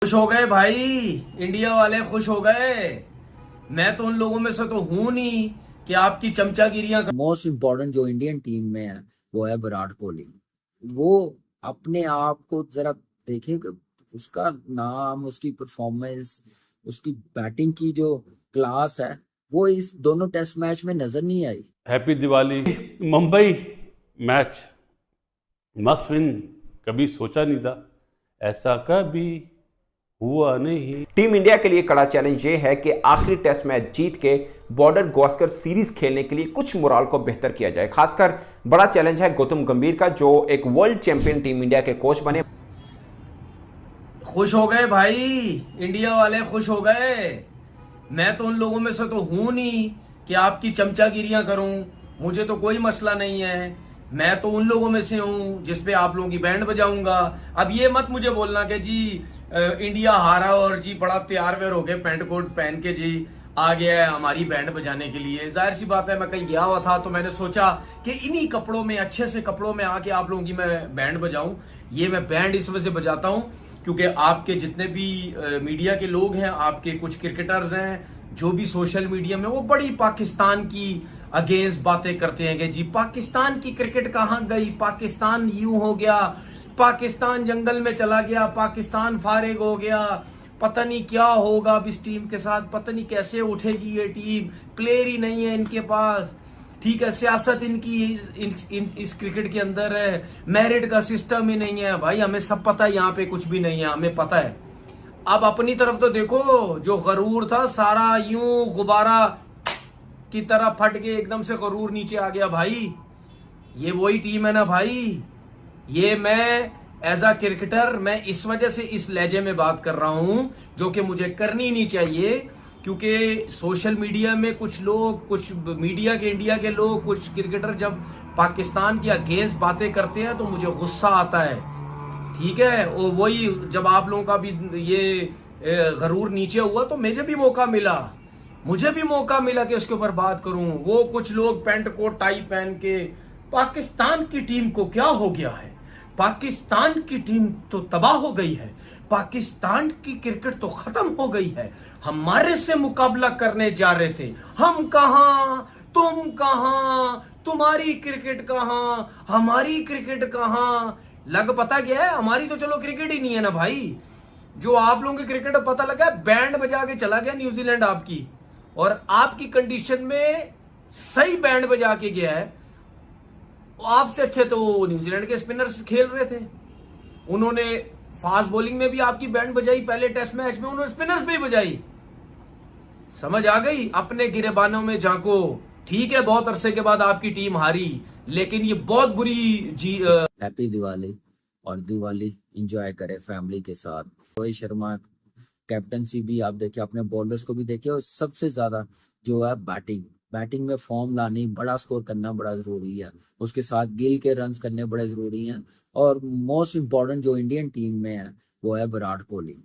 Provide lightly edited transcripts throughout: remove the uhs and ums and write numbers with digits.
खुश हो गए भाई। इंडिया वाले खुश हो गए। मैं तो उन लोगों में से तो हूं नहीं कि आपकी चमचागिरियां मोस्ट इम्पोर्टेंट जो इंडियन टीम में है वो है विराट कोहली। वो अपने आप को जरा देखें कि उसका नाम, उसकी परफॉर्मेंस, उसकी बैटिंग की जो क्लास है वो इस दोनों टेस्ट मैच में नजर नहीं आई। Happy Diwali. Mumbai match must win. कभी सोचा नहीं था, ऐसा कभी हुआ नहीं। टीम इंडिया के लिए कड़ा चैलेंज ये है कि आखिरी टेस्ट मैच जीत के बॉर्डर गावस्कर सीरीज खेलने के लिए कुछ मोराल को बेहतर किया जाए। खासकर बड़ा चैलेंज है गौतम गंभीर का, जो एक वर्ल्ड चैंपियन टीम इंडिया के कोच बने। खुश हो गए भाई। इंडिया वाले खुश हो गए। मैं तो उन लोगों में से तो हूं नहीं कि आपकी चमचागिरियां करूं। मुझे तो कोई मसला नहीं है। मैं तो उन लोगों में से हूं जिसपे आप लोगों की बैंड बजाऊंगा। अब ये मत मुझे बोलना कि जी इंडिया हारा और जी बड़ा तैयार व्यार होके पैंट कोट पहन के जी आ गया है हमारी बैंड बजाने के लिए। जाहिर सी बात है, मैं कहीं गया हुआ था तो मैंने सोचा कि इन्हीं कपड़ों में, अच्छे से कपड़ों में आके आप लोगों की मैं बैंड बजाऊं। ये मैं बैंड इस वजह से बजाता हूं क्योंकि आपके जितने भी मीडिया के लोग हैं, आपके कुछ क्रिकेटर्स हैं जो भी सोशल मीडिया में, वो बड़ी पाकिस्तान की अगेंस्ट बातें करते हैं कि जी पाकिस्तान की क्रिकेट कहाँ गई, पाकिस्तान यूं हो गया, पाकिस्तान जंगल में चला गया, पाकिस्तान फारिग हो गया, पता नहीं क्या होगा अब इस टीम के साथ, पता नहीं कैसे उठेगी ये टीम, प्लेयर ही नहीं है इनके पास। ठीक है, सियासत इनकी इस क्रिकेट के अंदर है, मेरिट का सिस्टम ही नहीं है। भाई हमें सब पता है यहाँ पे कुछ भी नहीं है, हमें पता है। अब अपनी तरफ तो देखो, जो गरूर था सारा यूं गुब्बारा की तरह फट के एकदम से गरूर नीचे आ गया भाई। ये वही टीम है ना भाई। ये मैं एज अ क्रिकेटर, मैं इस वजह से इस लहजे में बात कर रहा हूं जो कि मुझे करनी नहीं चाहिए, क्योंकि सोशल मीडिया में कुछ लोग, कुछ मीडिया के, इंडिया के लोग, कुछ क्रिकेटर जब पाकिस्तान के अगेंस्ट बातें करते हैं तो मुझे गुस्सा आता है। ठीक है, और वही जब आप लोगों का भी ये गरूर नीचे हुआ तो मुझे भी मौका मिला कि उसके ऊपर बात करूं। वो कुछ लोग पैंट कोट टाई पहन के, पाकिस्तान की टीम को क्या हो गया है, पाकिस्तान की टीम तो तबाह हो गई है, पाकिस्तान की क्रिकेट तो खत्म हो गई है, हमारे से मुकाबला करने जा रहे थे, हम कहां, तुम कहां, तुम्हारी क्रिकेट कहां, हमारी क्रिकेट कहां। लग पता क्या है, हमारी तो चलो क्रिकेट ही नहीं है ना भाई। जो आप लोगों की क्रिकेट पता लगा, बैंड बजा के चला गया न्यूजीलैंड आपकी, और आपकी कंडीशन में सही बैंड बजा के गया है। आपसे अच्छे तो न्यूजीलैंड के स्पिनर्स खेल रहे थे, उन्होंने फास्ट बॉलिंग में भी आपकी बैंड बजाई, पहले टेस्ट मैच में उन्होंने स्पिनर्स पे ही बजाई। समझ आ गई, अपने गिरेबानों में झांको। ठीक है, बहुत अरसे के बाद आपकी टीम हारी, लेकिन ये बहुत बुरी जी हैप्पी दिवाली, और दिवाली एंजॉय करें फैमिली के साथ। रोहित शर्मा कैप्टनसी भी आप देखिए, अपने बॉलर्स को भी देखिए, और सबसे ज्यादा जो है बैटिंग में फॉर्म लानी, बड़ा स्कोर करना बड़ा जरूरी है। उसके साथ गिल के रन्स करने बड़े जरूरी हैं। और मोस्ट इम्पोर्टेंट जो इंडियन टीम में है वो है विराट कोहली।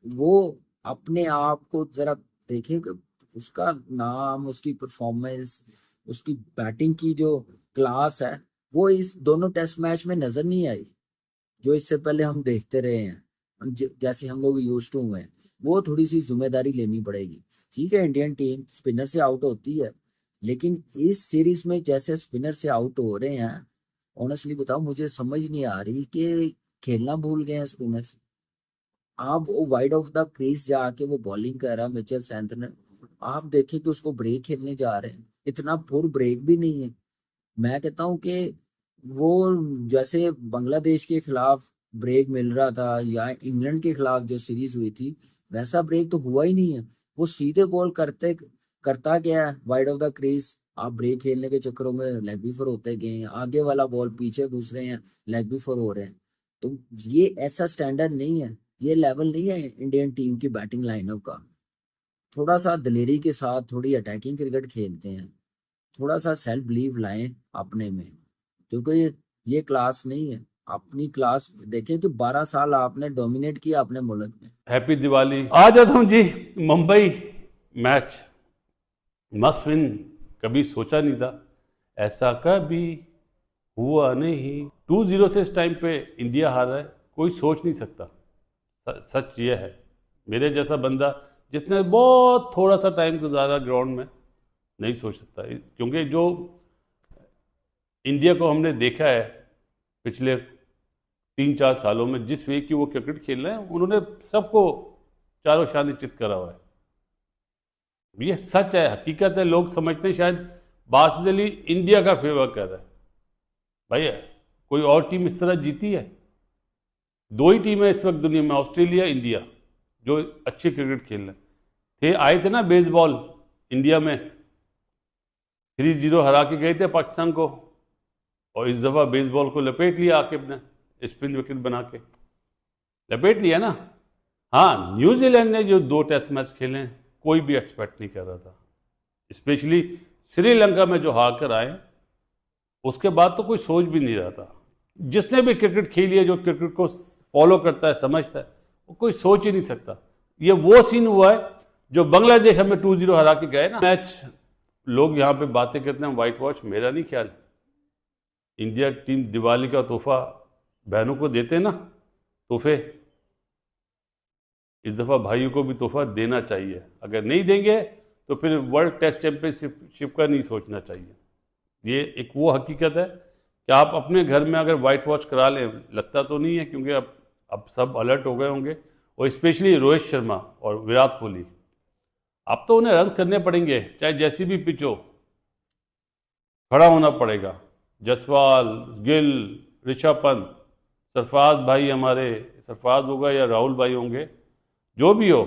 वो अपने आप को जरा देखें कि उसका नाम, उसकी परफॉर्मेंस, उसकी बैटिंग की जो क्लास है वो इस दोनों टेस्ट मैच में नजर नहीं आई, जो इससे पहले हम देखते रहे हैं, जैसे हम लोग यूज टू हुए हैं। वो थोड़ी सी जिम्मेदारी लेनी पड़ेगी। ठीक है, इंडियन टीम स्पिनर से आउट होती है, लेकिन इस सीरीज में जैसे स्पिनर से आउट हो रहे हैं, ऑनेस्टली बताओ मुझे समझ नहीं आ रही कि खेलना भूल गए हैं स्पिनर्स। आप वो वाइड ऑफ द क्रीज जाके वो बॉलिंग कर रहा है मिचेल सैंटनर, आप देखें कि उसको ब्रेक खेलने जा रहे हैं, इतना पुर ब्रेक भी नहीं है। मैं कहता हूँ कि वो जैसे बांग्लादेश के खिलाफ ब्रेक मिल रहा था या इंग्लैंड के खिलाफ जो सीरीज हुई थी, वैसा ब्रेक तो हुआ ही नहीं है। वो सीधे बॉल करता गया है वाइड ऑफ द क्रीज। आप ब्रेक खेलने के चक्करों में लेग बी फोर होते गए हैं, आगे वाला बॉल पीछे घुस रहे हैं, लेग बी फोर हो रहे हैं। तो ये ऐसा स्टैंडर्ड नहीं है, ये लेवल नहीं है इंडियन टीम की बैटिंग लाइनअप का। थोड़ा सा दिलेरी के साथ थोड़ी अटैकिंग क्रिकेट खेलते हैं, थोड़ा सा सेल्फ बिलीव लाएं अपने में, क्योंकि ये क्लास नहीं है। अपनी क्लास देखें कि 12 साल आपने डोमिनेट किया अपने मुल्क में। हैप्पी दिवाली। आ जाता हूं जी। Mumbai match must win. कभी सोचा नहीं था, ऐसा कभी हुआ नहीं। 2-0 से इस टाइम पे इंडिया हारा है, कोई सोच नहीं सकता। सच ये है। मेरे जैसा बंदा जिसने बहुत थोड़ा सा टाइम गुजारा ग्राउंड में नहीं सोच सकता, क्योंकि जो इंडिया को हमने देखा है पिछले 3-4 सालों में, जिस वे की वो क्रिकेट खेल रहे हैं, उन्होंने सबको चारों शान चित करा हुआ है। ये सच है, हकीकत है। लोग समझते हैं शायद बासित अली इंडिया का फेवर कर रहा है। भाई कोई और टीम इस तरह जीती है? 2 ही टीम है इस वक्त दुनिया में, ऑस्ट्रेलिया, इंडिया, जो अच्छे क्रिकेट खेल रहे थे। आए थे ना बेसबॉल इंडिया में, 3-0 हरा के गए थे पाकिस्तान को, और इस दफ़ा बेसबॉल को लपेट लिया आकिब ने, स्पिन विकेट बना के लपेट लिया ना। हाँ, न्यूजीलैंड ने जो 2 टेस्ट मैच खेले हैं, कोई भी एक्सपेक्ट नहीं कर रहा था, स्पेशली श्रीलंका में जो हार कर आए, उसके बाद तो कोई सोच भी नहीं रहा था। जिसने भी क्रिकेट खेली है, जो क्रिकेट को फॉलो करता है, समझता है, वो कोई सोच ही नहीं सकता। ये वो सीन हुआ है जो बांग्लादेश हमें 2-0 हरा के गए ना मैच। लोग यहाँ पे बातें करते हैं वाइट वॉश, मेरा नहीं ख्याल। इंडिया टीम दिवाली का तोहफा बहनों को देते ना, तोहफे, इस दफ़ा भाइयों को भी तोहफा देना चाहिए। अगर नहीं देंगे तो फिर वर्ल्ड टेस्ट चैंपियनशिप का नहीं सोचना चाहिए। ये एक वो हकीकत है कि आप अपने घर में अगर वाइट वॉच करा लें, लगता तो नहीं है, क्योंकि अब सब अलर्ट हो गए होंगे, और स्पेशली रोहित शर्मा और विराट कोहली, अब तो उन्हें रन करने पड़ेंगे, चाहे जैसी भी पिच हो, खड़ा होना पड़ेगा। जसवाल, गिल, ऋषभ पंत, सरफराज भाई, हमारे सरफराज होगा या राहुल भाई होंगे, जो भी हो।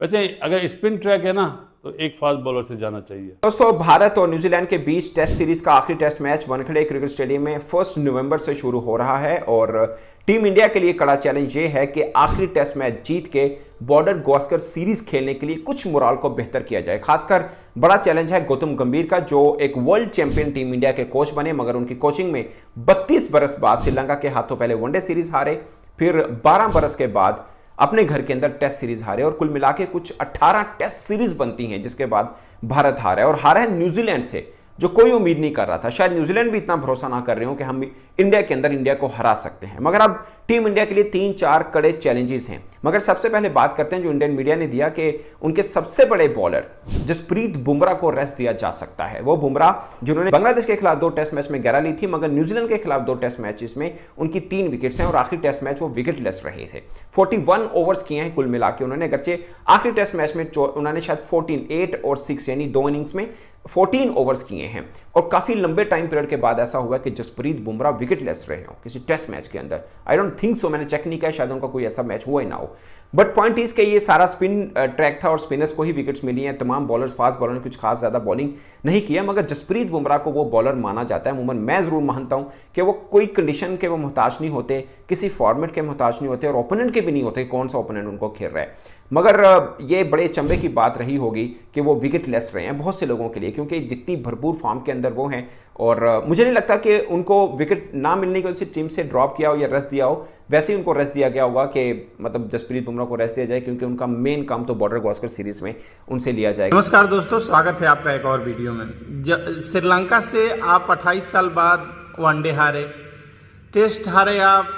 वैसे अगर स्पिन ट्रैक है ना, तो एक फास्ट बॉलर से जाना चाहिए। दोस्तों, भारत और न्यूजीलैंड के बीच टेस्ट सीरीज का आखिरी test match Wankhede cricket stadium में 1 नवंबर से शुरू हो रहा है, और टीम इंडिया के लिए कड़ा चैलेंज ये है कि आखिरी टेस्ट मैच जीत के बॉर्डर गावस्कर सीरीज खेलने के लिए कुछ मोराल को बेहतर किया जाए। खासकर बड़ा चैलेंज है गौतम गंभीर का, जो एक वर्ल्ड चैंपियन टीम इंडिया के कोच बने, मगर उनकी कोचिंग में 32 बरस बाद श्रीलंका के हाथों पहले वनडे सीरीज हारे, फिर 12 बरस के बाद अपने घर के अंदर टेस्ट सीरीज हारे, और कुल मिला के कुछ 18 टेस्ट सीरीज बनती हैं, जिसके बाद भारत हारा है, और हारा है न्यूजीलैंड से, जो कोई उम्मीद नहीं कर रहा था। शायद न्यूजीलैंड भी इतना भरोसा ना कर रहे हो कि हम इंडिया के अंदर इंडिया को हरा सकते हैं। मगर अब टीम इंडिया के लिए 3-4 कड़े चैलेंजेस हैं। मगर सबसे पहले बात करते हैं जो इंडियन मीडिया ने दिया कि उनके सबसे बड़े बॉलर जसप्रीत बुमराह को रेस्ट दिया जा सकता है। वो बुमराह जिन्होंने बांग्लादेश के खिलाफ 2 टेस्ट मैच में 11 ली थी, मगर न्यूजीलैंड के खिलाफ 2 टेस्ट मैचेस में उनकी 3 विकेट्स हैं, और आखिरी टेस्ट मैच वो विकेटलेस रहे थे। 41 ओवर्स किए हैं कुल मिला के उन्होंने, अगरचे आखिरी टेस्ट मैच में उन्होंने शायद 8 और 6 यानी 2 इनिंग्स में 14 ओवर्स किए हैं, और काफी लंबे टाइम पीरियड के बाद ऐसा हुआ कि जसप्रीत बुमराह विकेटलेस रहे हो किसी टेस्ट मैच के अंदर। आई डोंट थिंक सो, मैंने चेक नहीं किया, शायद उनका कोई ऐसा मैच हुआ ही ना हो। बट पॉइंट इज कि ये सारा स्पिन ट्रैक था और स्पिनर्स को ही विकेट्स मिली हैं। तमाम बॉलर्स, फास्ट बॉलर ने कुछ खास ज्यादा बॉलिंग नहीं किया, मगर जसप्रीत बुमराह को वो बॉलर माना जाता है। अमूमन मैं जरूर मानता हूं कि वो कोई कंडीशन के वो मोहताज नहीं होते, किसी फॉर्मेट के मोहताज नहीं होते, और ओपोनेंट के भी नहीं होते, कौन सा ओपोनेंट उनको खेल रहा है। मगर ये बड़े चंबे की बात रही होगी कि वो विकेटलेस रहे हैं बहुत से लोगों के लिए, क्योंकि जितनी भरपूर फॉर्म के अंदर वो हैं, और मुझे नहीं लगता कि उनको विकेट ना मिलने की वजह से टीम से ड्रॉप किया हो या रेस्ट दिया हो। वैसे ही उनको रेस्ट दिया गया होगा कि मतलब जसप्रीत बुमराह को रेस्ट दिया जाए, क्योंकि उनका मेन काम तो बॉर्डर गावस्कर सीरीज में उनसे लिया जाएगा। नमस्कार दोस्तों, स्वागत है आपका एक और वीडियो में। श्रीलंका से आप 28 साल बाद वनडे हारे, टेस्ट हारे आप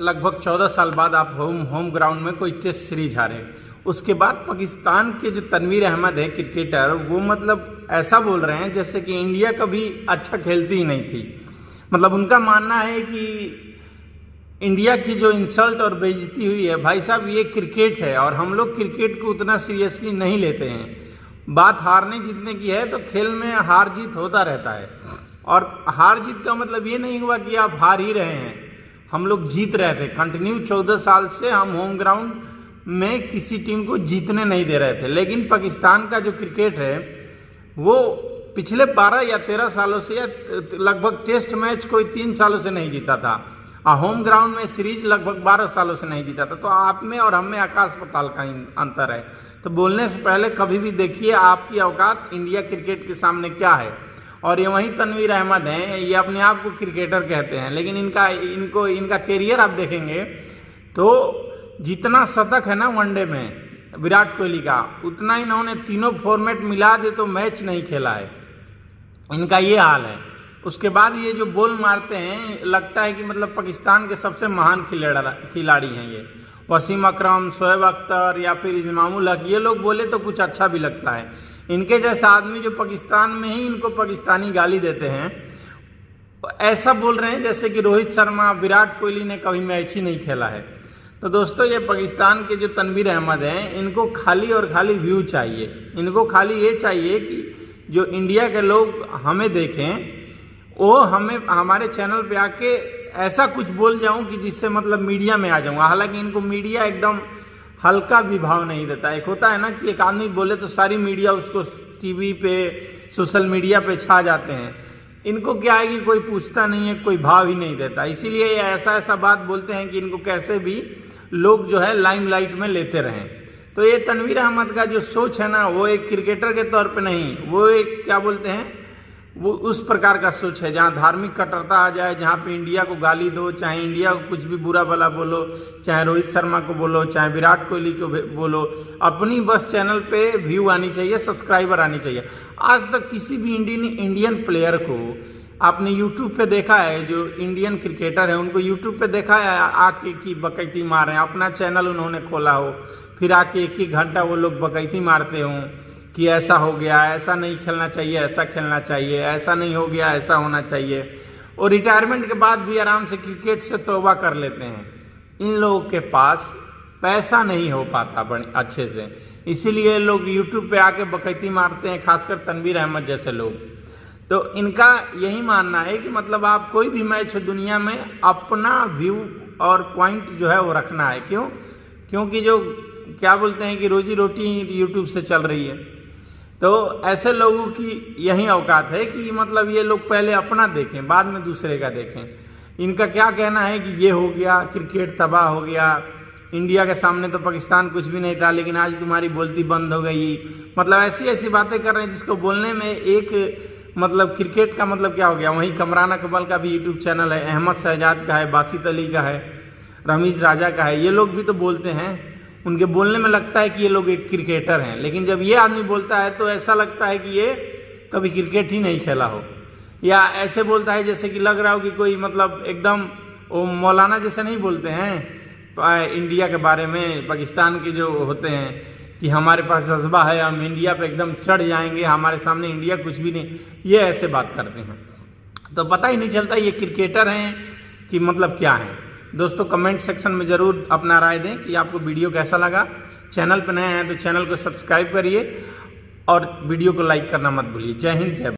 लगभग 14 साल बाद आप होम ग्राउंड में कोई टेस्ट सीरीज हारे। उसके बाद पाकिस्तान के जो तनवीर अहमद है क्रिकेटर, वो मतलब ऐसा बोल रहे हैं जैसे कि इंडिया कभी अच्छा खेलती ही नहीं थी। मतलब उनका मानना है कि इंडिया की जो इंसल्ट और बेइज्जती हुई है, भाई साहब ये क्रिकेट है और हम लोग क्रिकेट को उतना सीरियसली नहीं लेते हैं। बात हारने जीतने की है तो खेल में हार जीत होता रहता है, और हार जीत का मतलब ये नहीं हुआ कि आप हार ही रहे हैं। हम लोग जीत रहे थे कंटिन्यू, 14 साल से हम होम ग्राउंड में किसी टीम को जीतने नहीं दे रहे थे। लेकिन पाकिस्तान का जो क्रिकेट है वो पिछले 12 या 13 सालों से, या लगभग टेस्ट मैच कोई 3 सालों से नहीं जीता था, होम ग्राउंड में सीरीज लगभग 12 सालों से नहीं जीता था। तो आप में और हम में आकाश पाताल का अंतर है। तो बोलने से पहले कभी भी देखिए आपकी औकात इंडिया क्रिकेट के सामने क्या है। और ये वही तनवीर अहमद हैं, ये अपने आप को क्रिकेटर कहते हैं, लेकिन इनका कैरियर आप देखेंगे तो जितना शतक है ना वनडे में विराट कोहली का, उतना इन्होंने तीनों फॉर्मेट मिला दे तो मैच नहीं खेला है। इनका ये हाल है। उसके बाद ये जो बॉल मारते हैं, लगता है कि मतलब पाकिस्तान के सबसे महान खिलाड़ी हैं ये। वसीम अकरम, शोएब अख्तर या फिर इमामुल हक, ये लोग बोले तो कुछ अच्छा भी लगता है। इनके जैसा आदमी जो पाकिस्तान में ही इनको पाकिस्तानी गाली देते हैं, ऐसा बोल रहे हैं जैसे कि रोहित शर्मा, विराट कोहली ने कभी मैच ही नहीं खेला है। तो दोस्तों, ये पाकिस्तान के जो तनवीर अहमद हैं, इनको खाली और खाली व्यू चाहिए। इनको खाली ये चाहिए कि जो इंडिया के लोग हमें देखें, वो हमें हमारे चैनल पे आके ऐसा कुछ बोल जाऊं कि जिससे मतलब मीडिया में आ जाऊं। हालांकि इनको मीडिया एकदम हल्का भी भाव नहीं देता। एक होता है ना कि एक आदमी बोले तो सारी मीडिया उसको टीवी पे, सोशल मीडिया पे छा जाते हैं। इनको क्या है कि कोई पूछता नहीं है, कोई भाव ही नहीं देता। इसीलिए ये ऐसा बात बोलते हैं कि इनको कैसे भी लोग जो है लाइमलाइट में लेते रहें। तो ये तनवीर अहमद का जो सोच है ना, वो एक क्रिकेटर के तौर पे नहीं, वो एक क्या बोलते हैं, वो उस प्रकार का सोच है जहाँ धार्मिक कट्टरता आ जाए, जहाँ पे इंडिया को गाली दो, चाहे इंडिया को कुछ भी बुरा भला बोलो, चाहे रोहित शर्मा को बोलो, चाहे विराट कोहली को बोलो, अपनी बस चैनल पे व्यू आनी चाहिए, सब्सक्राइबर आनी चाहिए। आज तक किसी भी इंडियन प्लेयर को आपने यूट्यूब पे देखा है, जो इंडियन क्रिकेटर है उनको यूट्यूब पे देखा है आके की बकैती मार रहे हैं, अपना चैनल उन्होंने खोला हो, फिर आके एक घंटा वो लोग बकैती मारते हों कि ऐसा हो गया, ऐसा नहीं खेलना चाहिए, ऐसा खेलना चाहिए, ऐसा नहीं हो गया, ऐसा होना चाहिए, और रिटायरमेंट के बाद भी आराम से क्रिकेट से तौबा कर लेते हैं। इन लोगों के पास पैसा नहीं हो पाता अच्छे से, इसीलिए लोग यूट्यूब पे आके बकैती मारते हैं, खासकर तनवीर अहमद जैसे लोग। तो इनका यही मानना है कि मतलब आप कोई भी मैच हो दुनिया में, अपना व्यू और पॉइंट जो है वो रखना है। क्यों? क्योंकि जो क्या बोलते हैं कि रोजी रोटी यूट्यूब से चल रही है। तो ऐसे लोगों की यही औकात है कि मतलब ये लोग पहले अपना देखें, बाद में दूसरे का देखें। इनका क्या कहना है कि ये हो गया, क्रिकेट तबाह हो गया, इंडिया के सामने तो पाकिस्तान कुछ भी नहीं था, लेकिन आज तुम्हारी बोलती बंद हो गई। मतलब ऐसी ऐसी बातें कर रहे हैं जिसको बोलने में एक मतलब क्रिकेट का मतलब क्या हो गया। वहीं कमरान अकबल का भी यूट्यूब चैनल है, अहमद शहजाद का है, बासित अली का है, रमीज राजा का है। ये लोग भी तो बोलते हैं, उनके बोलने में लगता है कि ये लोग एक क्रिकेटर हैं, लेकिन जब ये आदमी बोलता है तो ऐसा लगता है कि ये कभी क्रिकेट ही नहीं खेला हो, या ऐसे बोलता है जैसे कि लग रहा हो कि कोई मतलब एकदम वो मौलाना जैसे नहीं बोलते हैं इंडिया के बारे में। पाकिस्तान के जो होते हैं कि हमारे पास जज्बा है, हम इंडिया पे एकदम चढ़ जाएंगे, हमारे सामने इंडिया कुछ भी नहीं, ये ऐसे बात करते हैं। तो पता ही नहीं चलता ये क्रिकेटर हैं कि मतलब क्या है। दोस्तों, कमेंट सेक्शन में ज़रूर अपना राय दें कि आपको वीडियो कैसा लगा। चैनल पर नए हैं तो चैनल को सब्सक्राइब करिए और वीडियो को लाइक करना मत भूलिए। जय हिंद, जय भारत।